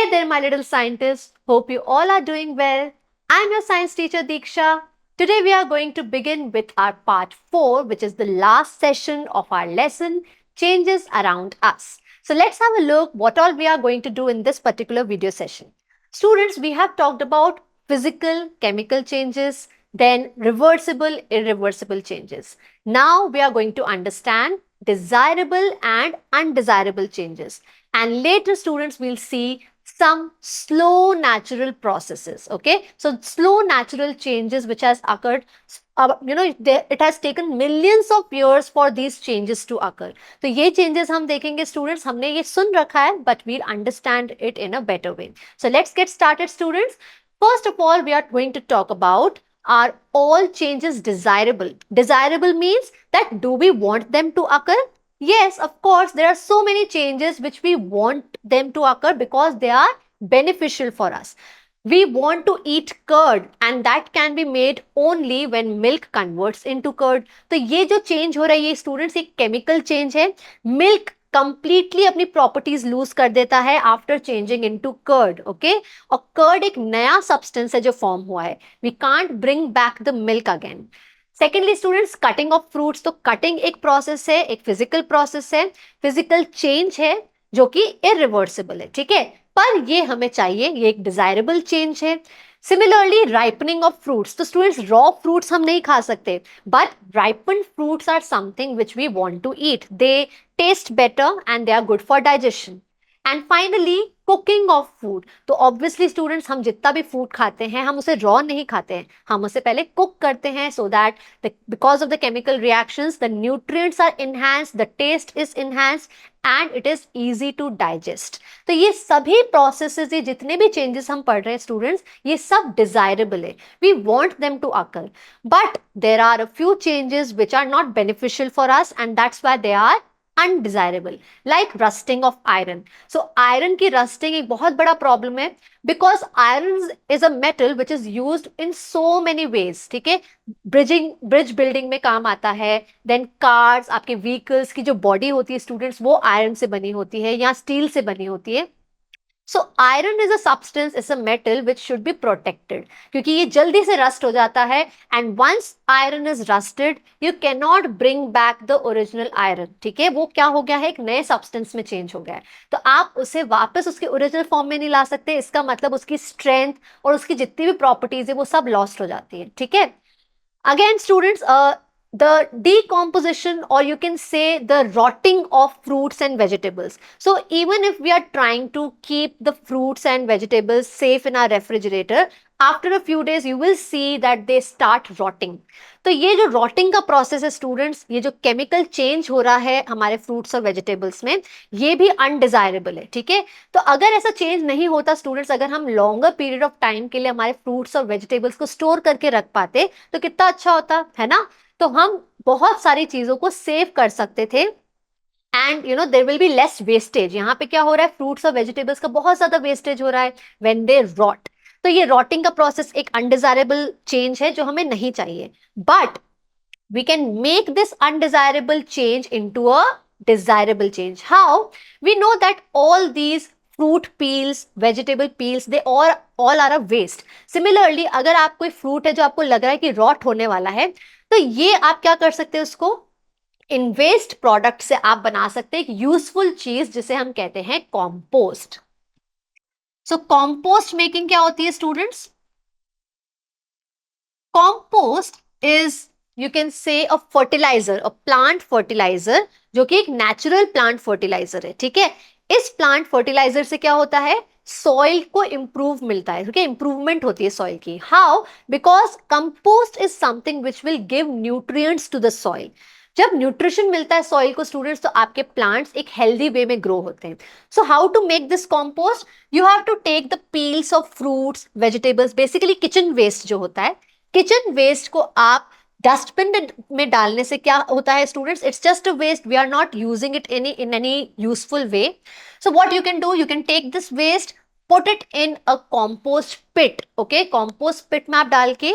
Hey there, my little scientists. Hope you all are doing well. I'm your science teacher, Deeksha. Today, we are going to begin with our part 4, which is the last session of our lesson, Changes Around Us. So, let's have a look what all we are going to do in this particular video session. Students, we have talked about physical, chemical changes, then reversible, irreversible changes. Now, we are going to understand desirable and undesirable changes. And later, students will see some slow natural processes. Okay, so slow natural changes which has occurred, it has taken millions of years for these changes to occur. तो ये changes हम देखेंगे students, हमने ये सुन रखा है, but we'll understand it in a better way. So let's get started, students. First of all, we are going to talk about, are all changes desirable? Desirable means that do we want them to occur? Yes, of course, there are so many changes which we want them to occur because they are beneficial for us. We want to eat curd and that can be made only when milk converts into curd. तो ये जो change हो रहा है ये students एक chemical change है. Milk completely अपनी properties lose कर देता है after changing into curd. Okay? और curd एक नया substance है जो form हुआ है. We can't bring back the milk again. Secondly students, cutting of fruits. तो कटिंग एक प्रोसेस है, एक फिजिकल प्रोसेस है, फिजिकल चेंज है जो कि इरिवर्सिबल है. ठीक है, पर ये हमें चाहिए, ये एक डिजायरेबल चेंज है. Similarly ripening of fruits. तो स्टूडेंट्स, रॉ फ्रूट्स हम नहीं खा सकते, but ripened fruits are something which we want to eat. They taste better and they are good for digestion. And finally cooking of food. तो obviously students, हम जितना भी food खाते हैं हम उसे रॉ नहीं खाते हैं, हम उसे पहले कुक करते हैं, so that because of the chemical reactions the nutrients are enhanced, the taste is enhanced and it is easy to digest. तो ये सभी प्रोसेसेस, ये जितने भी चेंजेस हम पढ़ रहे हैं स्टूडेंट्स, ये सब डिजायरेबल है. We want them to occur, but there are a few changes which are not beneficial for us and that's why they are undesirable, like rusting of iron. So iron की rusting एक बहुत बड़ा problem है because iron is a metal which is used in so many ways. ठीक है, bridge building में काम आता है. Then cars, आपके vehicles की जो body होती है students, वो iron से बनी होती है या steel से बनी होती है. So iron is a substance, is a metal which should be protected क्योंकि ये जल्दी से rust हो जाता है and once iron is rusted you cannot bring back the original iron. ठीक है, वो क्या हो गया है, एक नए substance में change हो गया है, तो आप उसे वापस उसके original form में नहीं ला सकते. इसका मतलब उसकी strength और उसकी जितनी भी properties है वो सब lost हो जाती है. ठीक है, again students, the decomposition, or you can say the rotting of fruits and vegetables. So even if we are trying to keep the fruits and vegetables safe in our refrigerator, after a few days you will see that they start rotting. तो ये जो rotting का process है students, ये जो chemical change हो रहा है हमारे fruits और vegetables में, ये भी undesirable है. ठीक है, तो अगर ऐसा change नहीं होता students, अगर हम longer period of time के लिए हमारे fruits और vegetables को store करके रख पाते तो कितना अच्छा होता है ना. तो हम बहुत सारी चीजों को सेव कर सकते थे and there will be less wastage. यहाँ पे क्या हो रहा है, फ्रूट्स और वेजिटेबल्स का बहुत ज्यादा वेस्टेज हो रहा है व्हेन दे रॉट. तो ये रॉटिंग का प्रोसेस एक अनडिजायरेबल चेंज है जो हमें नहीं चाहिए, but we can make this undesirable change into a desirable change. How? We know that all these fruit peels, vegetable peels, they all are a waste. Similarly, अगर आप कोई fruit है जो आपको लग रहा है कि rot होने वाला है, तो ये आप क्या कर सकते हैं, उसको इन वेस्ट प्रोडक्ट से आप बना सकते हैं एक यूजफुल चीज जिसे हम कहते हैं कॉम्पोस्ट. सो कॉम्पोस्ट मेकिंग क्या होती है students? Compost is, you can say, a fertiliser, a plant fertiliser, जो कि एक नेचुरल प्लांट फर्टिलाइजर है. ठीक है, इस प्लांट फर्टिलाइजर से क्या होता है, सॉइल को इंप्रूव मिलता है. ठीक है, इंप्रूवमेंट होती है सॉइल की. How? Because compost is something which will give nutrients to the soil. जब न्यूट्रिशन मिलता है सॉइल को स्टूडेंट्स, तो आपके प्लांट्स एक हेल्दी वे में ग्रो होते हैं. So how to make this compost? You have to take the peels of fruits, vegetables, basically kitchen waste जो होता है, किचन वेस्ट को आप डस्टबिन में डालने से क्या होता है students, it's just a waste, we are not using it in any useful way. So what you can do, you can take this waste, put it in a compost pit. Okay, compost pit में आप डाल के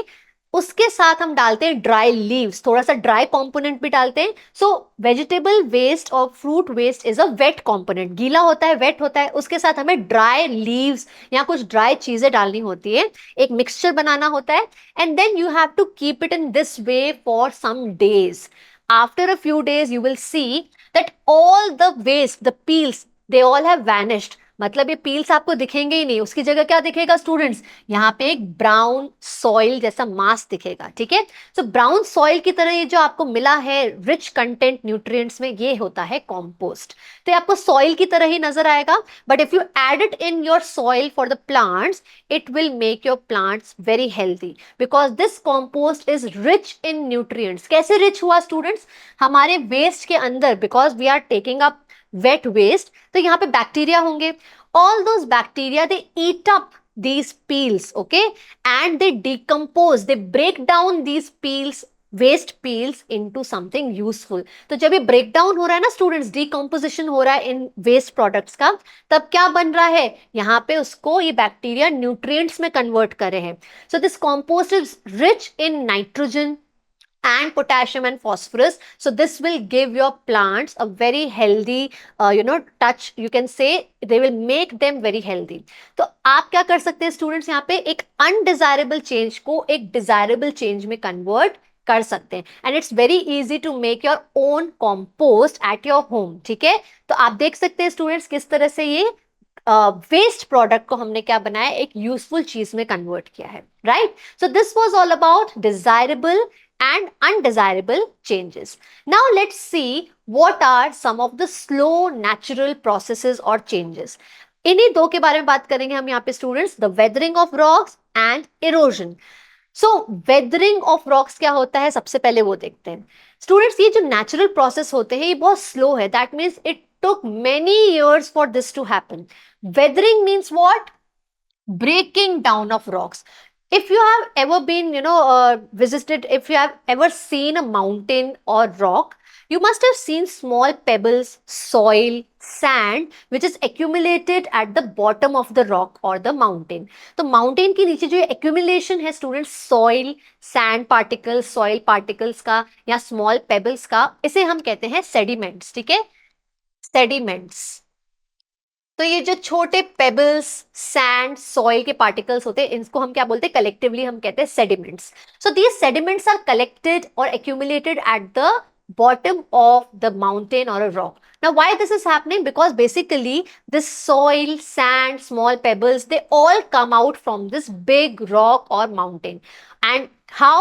उसके साथ हम डालते हैं dry leaves, थोड़ा सा ड्राई कंपोनेंट भी डालते हैं. सो वेजिटेबल वेस्ट और fruit waste is a wet component, गीला होता है, वेट होता है, उसके साथ हमें ड्राई लीव्स या कुछ ड्राई चीजें डालनी होती है, एक मिक्सचर बनाना होता है. And then you have to keep it in this way for some days. After a few days you will see that all the waste, the peels, they all have vanished. मतलब ये peels आपको दिखेंगे ही नहीं, उसकी जगह क्या दिखेगा students, यहाँ पे एक ब्राउन सॉइल जैसा मास दिखेगा. ठीक है, सो ब्राउन सॉइल की तरह ये जो आपको मिला है रिच कंटेंट न्यूट्रिएंट्स में, ये होता है कॉम्पोस्ट. तो ये आपको सॉइल की तरह ही नजर आएगा, but if you add it in your soil for the plants, it will make your plants very healthy because this compost is rich in nutrients. कैसे रिच हुआ स्टूडेंट्स, हमारे वेस्ट के अंदर, because we are taking up wet waste, तो यहाँ पे bacteria होंगे. All those bacteria they eat up these peels, okay, and they decompose, they break down these peels, waste peels into something useful. तो जब ये break down हो रहा है ना स्टूडेंट्स, decomposition हो रहा है इन waste products का, तब क्या बन रहा है, यहाँ पे उसको ये बैक्टीरिया nutrients में convert कर रहे हैं. So this compost is rich in nitrogen and potassium and phosphorus, so this will give your plants a very healthy touch, you can say they will make them very healthy. तो आप क्या कर सकते हैं students, यहाँ पे एक undesirable change को एक डिजायरेबल चेंज में कन्वर्ट कर सकते हैं. And it's very easy to make your own compost at your home. ठीक है, तो आप देख सकते हैं स्टूडेंट्स किस तरह से ये वेस्ट प्रोडक्ट को हमने क्या बनाया, एक यूजफुल चीज में कन्वर्ट किया है. Right, so this was all about desirable and undesirable changes. Now let's see what are some of the slow natural processes or changes. इन्हीं दो के बारे में बात करेंगे हम यहाँ पे students, the weathering of rocks and erosion. So weathering of rocks क्या होता है, सबसे पहले वो देखते हैं स्टूडेंट्स. ये जो नेचुरल प्रोसेस होते हैं ये बहुत स्लो है, that means it took many years for this to happen. Weathering means what? Breaking down of rocks. If you have ever been visited, if you have ever seen a mountain or rock, you must have seen small pebbles, soil, sand which is accumulated at the bottom of the rock or the mountain. तो mountain के नीचे जो accumulation है students, soil, sand particles, soil particles का या small pebbles का, इसे हम कहते हैं sediments. ठीक है, sediments. तो ये जो छोटे पेबल्स, सैंड, सॉइल के पार्टिकल्स होते हैं, इनको हम क्या बोलते हैं, कलेक्टिवली हम कहते हैं sediments. So these sediments are collected और accumulated at the bottom of the mountain or a rock. Now why this is happening? Because basically this soil, sand, small pebbles, they all come out from this big rock or mountain. And how?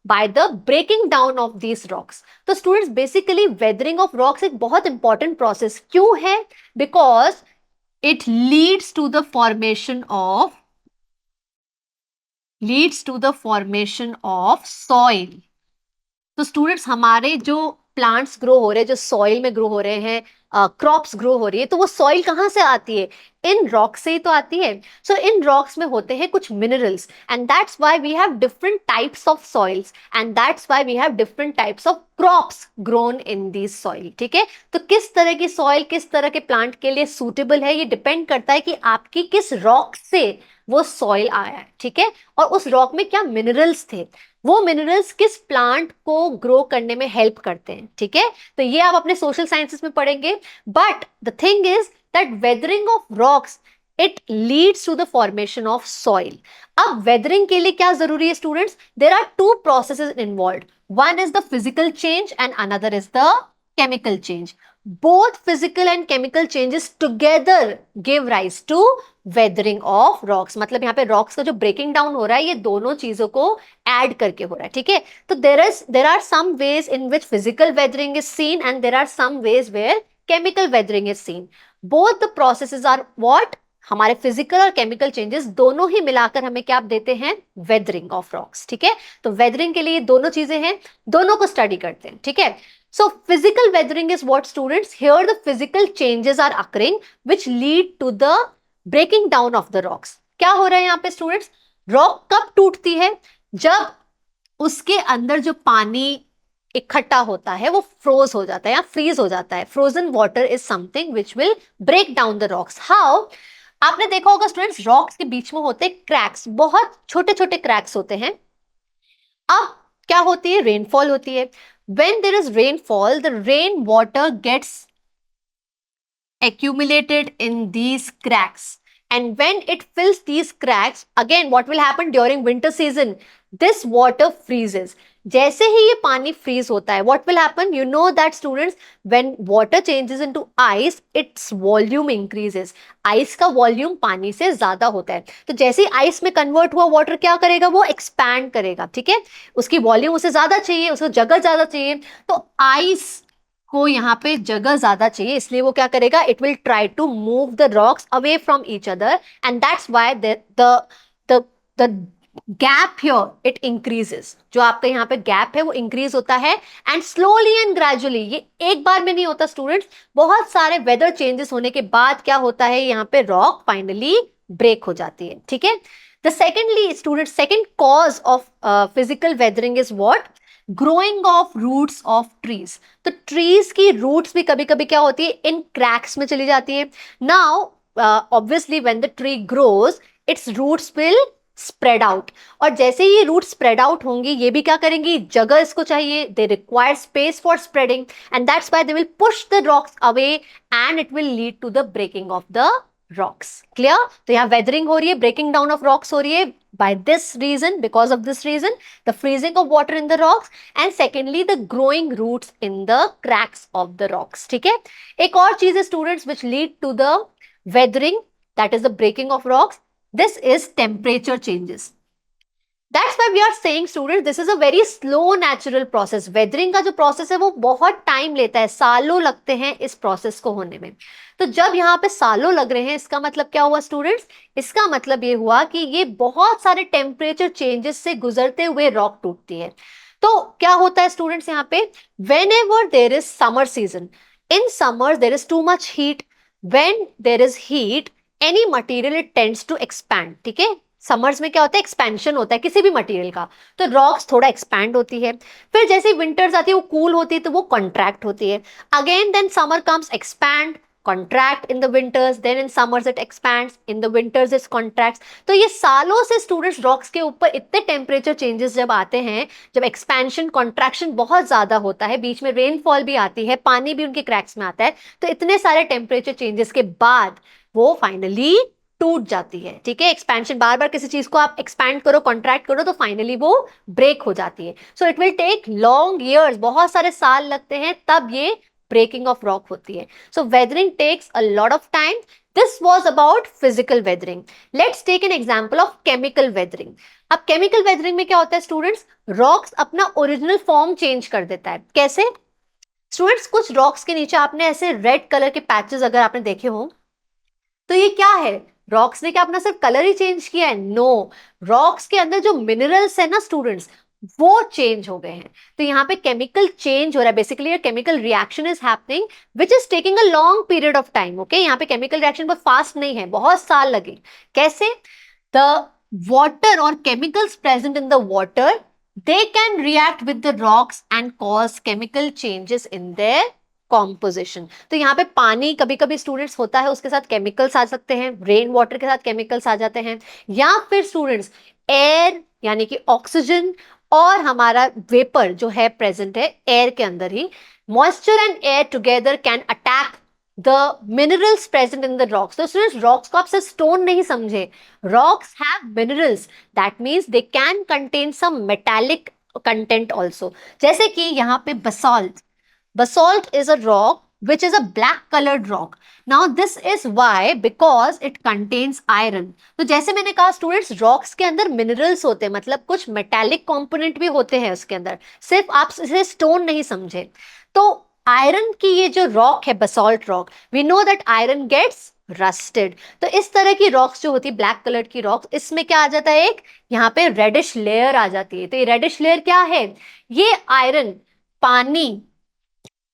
By the breaking down of these rocks. तो students basically weathering of rocks एक बहुत important process क्यों है? Because it leads to the formation of soil. तो students हमारे जो plants grow हो रहे हैं, जो सॉइल में ग्रो हो रहे हैं, क्रॉप्स ग्रो हो रही है, तो वो सॉइल कहाँ से आती है, इन रॉक से ही तो आती है. सो इन रॉक्स में होते हैं कुछ minerals, and that's why we have different types of soils, and that's why we have different types of crops grown in this soil. ठीक है, तो किस तरह की सॉइल किस तरह के प्लांट के लिए सूटेबल है, ये डिपेंड करता है कि आपकी किस रॉक से वो सॉइल आया है. ठीक है, और उस रॉक में क्या मिनरल्स थे, वो मिनरल्स किस प्लांट को ग्रो करने में हेल्प करते हैं. ठीक है, तो ये आप अपने सोशल साइंसेस में पढ़ेंगे. But the thing is that weathering of rocks it leads to the formation of soil. अब वेदरिंग के लिए क्या जरूरी है students, there are two processes involved. One is the physical change and another is the chemical change. Both physical and chemical changes together give rise to weathering of rocks. मतलब यहाँ पे rocks का जो breaking down हो रहा है, ये दोनों चीजों को add करके हो रहा है. ठीक है, तो there are some ways in which physical weathering is seen and there are some ways where chemical weathering is seen. Both the processes are what? हमारे फिजिकल और केमिकल चेंजेस दोनों ही मिलाकर हमें क्या देते हैं, वेदरिंग ऑफ रॉक्स. ठीक है, तो वेदरिंग के लिए दोनों चीजें हैं, दोनों को स्टडी करते हैं. ठीक है, so physical weathering is what students, here the physical changes are occurring which lead to the breaking down of the rocks. क्या हो रहा है यहाँ पे स्टूडेंट्स, रॉक कब टूटती है, जब उसके अंदर जो पानी इकट्ठा होता है वो फ्रोज हो जाता है या फ्रीज हो जाता है. Frozen water is something which will break down the rocks. How? आपने देखा होगा स्टूडेंट्स, रॉक्स के बीच में होते क्रैक्स, बहुत छोटे छोटे क्रैक्स होते हैं. अब क्या होती है, रेनफॉल होती है. When there is rainfall, the rain water gets accumulated in these cracks. And when it fills these cracks, again, what will happen during winter season? This water freezes. जैसे ही ये पानी freeze होता है, what will happen? You know that students, when water changes into ice, its volume increases. Ice का volume पानी से ज़्यादा होता है. तो जैसे ही ice में convert हुआ water क्या करेगा? वो expand करेगा, ठीक है? उसकी volume उसे ज़्यादा चाहिए, उसको जगह ज़्यादा चाहिए. तो ice को यहाँ पे जगह ज्यादा चाहिए, इसलिए वो क्या करेगा, it will try to move the rocks away from each other, and that's why the gap here it increases. जो आपका यहाँ पे गैप है वो इंक्रीज होता है, एंड स्लोली एंड ग्रेजुअली. ये एक बार में नहीं होता स्टूडेंट्स, बहुत सारे वेदर चेंजेस होने के बाद क्या होता है, यहाँ पे रॉक फाइनली ब्रेक हो जाती है, ठीक है. The secondly student, second cause of physical weathering is what? Growing of roots of trees. तो ट्रीज की रूट्स भी कभी कभी क्या होती है, इन क्रैक्स में चली जाती है. Now obviously when the tree grows, its roots will spread out. और जैसे ही ये रूट स्प्रेड आउट होंगी, ये भी क्या करेंगी, जगह इसको चाहिए, they require space for spreading, and that's why they will push the rocks away, and it will lead to the breaking of the rocks. Clear? तो यहाँ वेदरिंग हो रही है, ब्रेकिंग डाउन ऑफ रॉक्स हो रही है by this reason, because of this reason, the freezing of water in the rocks, and secondly the growing roots in the cracks of the rocks. ठीक है. एक और चीज है students which lead to the weathering, that is the breaking of rocks. This is temperature changes. That's why we are saying students, this is a very slow natural process. Weathering का जो process है वो बहुत time लेता है, सालों लगते हैं इस process को होने में. तो जब यहाँ पे सालों लग रहे हैं, इसका मतलब क्या हुआ स्टूडेंट्स? इसका मतलब ये हुआ कि ये बहुत सारे टेम्परेचर चेंजेस से गुजरते हुए रॉक टूटती है. तो क्या होता है स्टूडेंट्स यहाँ पे, whenever there is summer season, in summers there is too much heat. When there is heat, any material it tends to expand. ठीक है. समर्स में क्या होता है, एक्सपेंशन होता है किसी भी मटेरियल का, तो रॉक्स थोड़ा एक्सपैंड होती है. फिर जैसे विंटर्स आती है वो कूल होती है, तो वो कॉन्ट्रैक्ट होती है. Again then summer comes, expand, contract in the winters, then in summers it expands, in the winters it contracts. तो ये सालों से स्टूडेंट्स रॉक्स के ऊपर इतने टेम्परेचर चेंजेस जब आते हैं, जब एक्सपेंशन कॉन्ट्रैक्शन बहुत ज्यादा होता है, बीच में रेनफॉल भी आती है, पानी भी उनके क्रैक्स में आता है, तो इतने सारे टेम्परेचर चेंजेस के बाद वो फाइनली टूट जाती है. ठीक है. एक्सपेंशन, बार बार किसी चीज को आप एक्सपैंड करो, कॉन्ट्रैक्ट करो, तो फाइनली वो ब्रेक हो जाती है. So it will take long years, बहुत सारे साल लगते हैं, तब ये breaking of rock होती है. So weathering takes a lot of time. This was about physical weathering. Let's take an example of chemical weathering. अब chemical weathering में क्या होता है स्टूडेंट्स, रॉक्स अपना ओरिजिनल फॉर्म चेंज कर देता है. कैसे स्टूडेंट्स? कुछ रॉक्स के नीचे आपने ऐसे रेड कलर के पैचेस अगर आपने देखे हो, तो ये क्या है, रॉक्स ने क्या अपना सिर्फ कलर ही चेंज किया है? नो, रॉक्स के अंदर जो मिनरल्स है ना स्टूडेंट्स, वो चेंज हो गए हैं. तो यहाँ पे केमिकल चेंज हो रहा है. Basically chemical reaction is happening which is taking a long period of time. Okay, यहाँ पे केमिकल रिएक्शन बहुत फास्ट नहीं है, बहुत साल लगे. कैसे? द वाटर और chemicals present in the water, they can react with the rocks and cause chemical changes in their composition. तो यहाँ पे पानी कभी कभी स्टूडेंट्स होता है, उसके साथ केमिकल्स आ सकते हैं, रेन वाटर के साथ केमिकल्स आ जाते हैं, या फिर स्टूडेंट्स एयर यानी कि ऑक्सीजन और हमारा वेपर जो है प्रेजेंट है एयर के अंदर ही, moisture and air together can attack the minerals present in the rocks. तो स्टूडेंट्स, रॉक्स को आप सिर्फ स्टोन नहीं समझे, rocks have minerals, that means they can contain some metallic content also. जैसे कि यहाँ पे बसॉल्ट. Basalt is a rock which is a black colored rock. Now this is why, because it contains iron. तो जैसे मैंने कहा स्टूडेंट्स, रॉक्स के अंदर मिनरल्स होते हैं, मतलब कुछ मेटालिक कंपोनेंट भी होते हैं उसके अंदर, सिर्फ आप इसे स्टोन नहीं समझे. तो आयरन की ये जो रॉक है, basalt rock, we know that iron gets rusted. तो इस तरह की रॉक्स जो होती है, ब्लैक कलर की रॉक्स, इसमें क्या आ जाता है, एक यहाँ पे रेडिश लेयर आ जाती है. तो ये रेडिश लेयर क्या है, ये आयरन पानी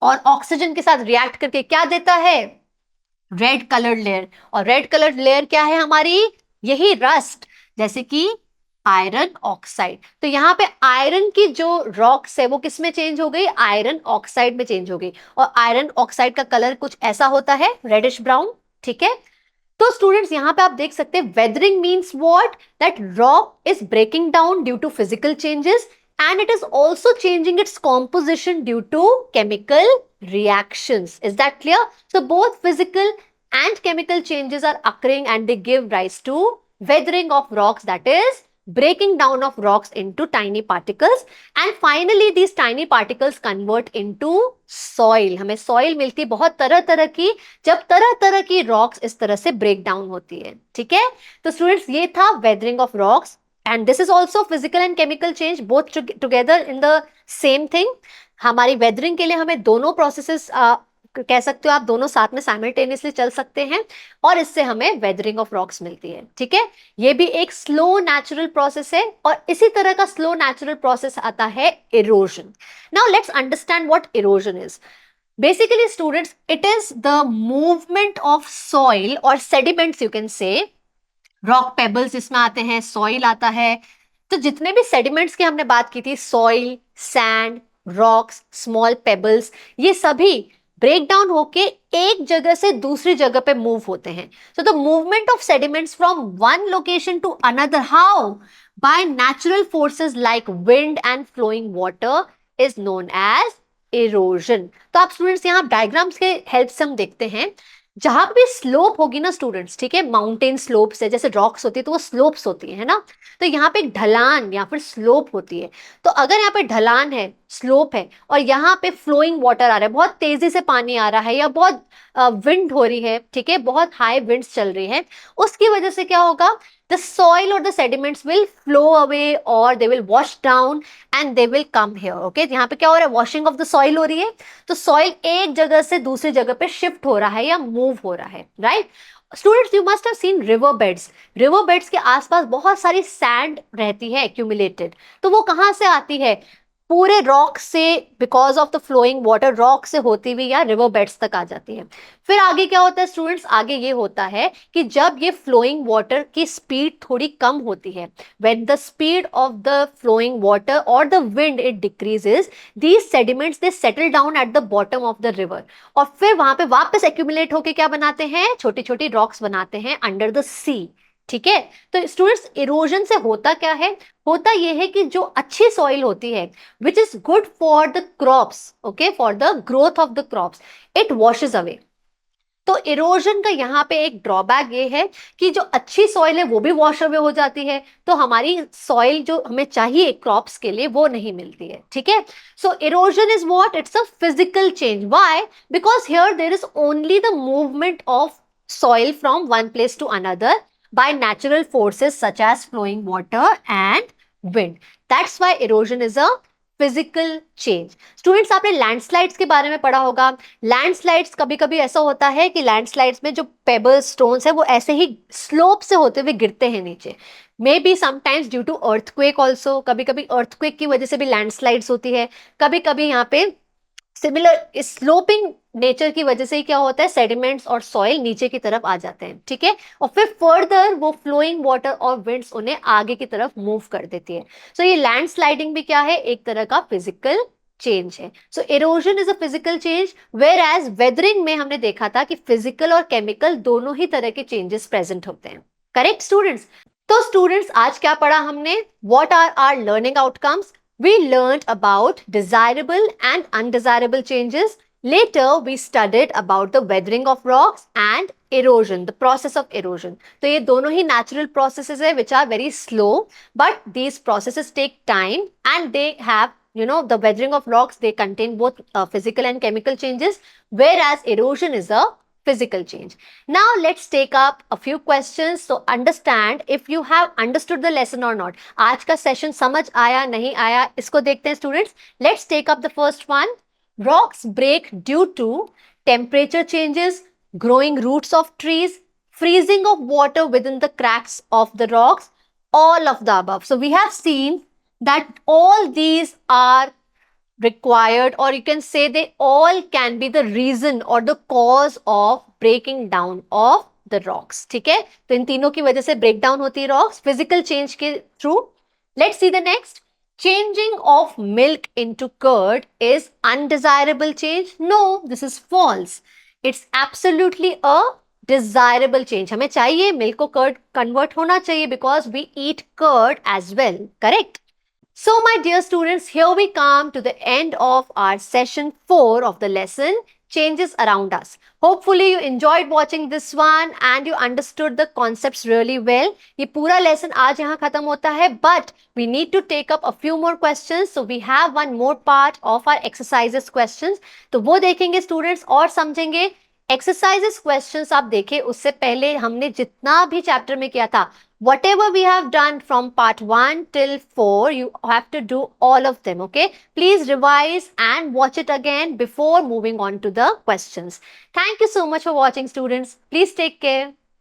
और ऑक्सीजन के साथ रिएक्ट करके क्या देता है, रेड कलर्ड लेयर. और रेड कलर्ड लेयर क्या है हमारी, यही रस्ट, जैसे कि आयरन ऑक्साइड. तो यहाँ पे आयरन की जो रॉक्स है वो किस में चेंज हो गई, आयरन ऑक्साइड में चेंज हो गई. और आयरन ऑक्साइड का कलर कुछ ऐसा होता है, रेडिश ब्राउन. ठीक है. तो स्टूडेंट्स, यहाँ पे आप देख सकते हैं, weathering means what, that rock is breaking down due to physical changes, and it is also changing its composition due to chemical reactions. Is that clear? So both physical and chemical changes are occurring and they give rise to weathering of rocks, that is breaking down of rocks into tiny particles, and finally these tiny particles convert into soil. हमें soil मिलती है बहुत तरह तरह की, जब तरह तरह की rocks इस तरह से break down होती है. ठीक है? तो students ये था weathering of rocks. And this is also physical and chemical change both together in the same thing. हमारी weathering के लिए हमें दोनों processes कह सकते हो आप, दोनों साथ में साइमल्टेनियसली चल सकते हैं और इससे हमें वेदरिंग ऑफ रॉक्स मिलती है. ठीक है? ये भी एक स्लो नेचुरल प्रोसेस है और इसी तरह का स्लो नेचुरल प्रोसेस आता है erosion. Now let's understand what erosion is. Basically students, it is the movement of soil और sediments, you can say rock pebbles इसमें आते हैं, सॉइल आता है. तो जितने भी सेडिमेंट्स की हमने बात की थी, soil, sand, rocks, small pebbles, ये सभी ब्रेक डाउन होके एक जगह से दूसरी जगह पे मूव होते हैं. So the movement of sediments from one location to another, how? By natural forces like wind and flowing water is known as erosion. तो आप स्टूडेंट्स यहाँ डायग्राम्स के हेल्प से हम देखते हैं, जहां भी स्लोप होगी ना स्टूडेंट्स, ठीक है, माउंटेन स्लोप्स है, जैसे रॉक्स होती है तो वो स्लोप्स होती है ना, तो यहाँ पे ढलान या फिर स्लोप होती है. तो अगर यहाँ पे ढलान है, स्लोप है और यहाँ पे फ्लोइंग वाटर आ रहा है, बहुत तेजी से पानी आ रहा है या बहुत विंड हो रही है, ठीक है, बहुत हाई विंड्स चल रही है, उसकी वजह से क्या होगा, द सॉइल और the sediments will flow away और they will wash down and they will come here. Okay, यहाँ पे क्या हो रहा है, वॉशिंग ऑफ द सॉइल हो रही है, तो सॉइल एक जगह से दूसरी जगह पे शिफ्ट हो रहा है या मूव हो रहा है. Right students, you must have seen river beds. River beds के आसपास बहुत सारी सैंड रहती है एक्यूमुलेटेड, तो वो कहाँ से आती है, पूरे रॉक से, because of the flowing water rock से होती हुई या रिवर बेड्स तक आ जाती है. फिर आगे क्या होता है स्टूडेंट्स, आगे ये होता है कि जब ये फ्लोइंग वाटर की स्पीड थोड़ी कम होती है, when the speed of the flowing water और the wind it decreases, these sediments they settle down at the bottom of the river और फिर वहां पे वापस एक्यूमुलेट होके क्या बनाते हैं, छोटी छोटी रॉक्स बनाते हैं अंडर द सी. ठीक है? तो स्टूडेंट्स, इरोजन से होता क्या है, होता यह है कि जो अच्छी सॉइल होती है which is good for the crops, okay, for the growth of the crops, it washes away. तो इरोजन का यहाँ पे एक ड्रॉबैक ये है कि जो अच्छी सॉइल है वो भी वॉश अवे हो जाती है, तो हमारी सॉइल जो हमें चाहिए क्रॉप्स के लिए वो नहीं मिलती है. ठीक है? So erosion is what, it's a physical change. Why? Because here there is only the movement of soil from one place to another by natural forces such as flowing water and wind. That's why erosion is a physical change. Students, आपने landslides के बारे में पढ़ा होगा. Landslides कभी कभी ऐसा होता है कि लैंडस्लाइड्स में जो पेबल्स, स्टोन्स है, वो ऐसे ही स्लोप से होते हुए गिरते हैं नीचे. Maybe sometimes due to earthquake also, कभी कभी अर्थक्वेक की वजह से भी लैंडस्लाइड्स होती है. कभी कभी यहाँ पे सिमिलर स्लोपिंग नेचर की वजह से ही क्या होता है, सेडिमेंट्स और सॉइल नीचे की तरफ आ जाते हैं. ठीक है? और फिर फर्दर वो फ्लोइंग वाटर और विंड्स उन्हें आगे की तरफ मूव कर देती है. सो ये लैंडस्लाइडिंग भी क्या है, एक तरह का फिजिकल चेंज है. So erosion is a physical change, whereas weathering में हमने देखा था कि फिजिकल और केमिकल दोनों ही तरह के चेंजेस प्रेजेंट होते हैं. Correct students? तो स्टूडेंट्स, आज क्या पढ़ा हमने, what are our learning outcomes? We learned about desirable and undesirable changes. Later, we studied about the weathering of rocks and erosion, the process of erosion. तो ये दोनों ही natural processes है which are very slow, but these processes take time and they have, you know, the weathering of rocks, they contain both physical and chemical changes, whereas erosion is a physical change. Now let's take up a few questions so understand if you have understood the lesson or not. आज का session समझ आया नहीं आया, इसको देखते हैं students. Let's take up the first one. Rocks break due to temperature changes, growing roots of trees, freezing of water within the cracks of the rocks, all of the above. So we have seen that all these are required, or you can say they all can be the reason or the cause of breaking down of the rocks. ठीक है? तो इन तीनों की वजह से break down होती है rocks physical change के through. Let's see the next. Changing of milk into curd is undesirable change. No, this is false. It's absolutely a desirable change. हमें चाहिए मिल्क को कर्ड कन्वर्ट होना चाहिए because we eat curd as well. Correct? So, my dear students, here we come to the end of our session 4 of the lesson Changes Around Us. Hopefully, you enjoyed watching this one and you understood the concepts really well. ये पूरा lesson आज यहाँ खत्म होता है, but we need to take up a few more questions. So, we have one more part of our exercises questions. तो वो देखेंगे students और समझेंगे. एक्सरसाइजेस क्वेश्चंस आप देखें, उससे पहले हमने जितना भी चैप्टर में किया था, whatever we have done from part 1 till 4, you have to do all of them. Okay, please revise and watch it again before moving on to the questions. Thank you so much for watching, students. Please take care.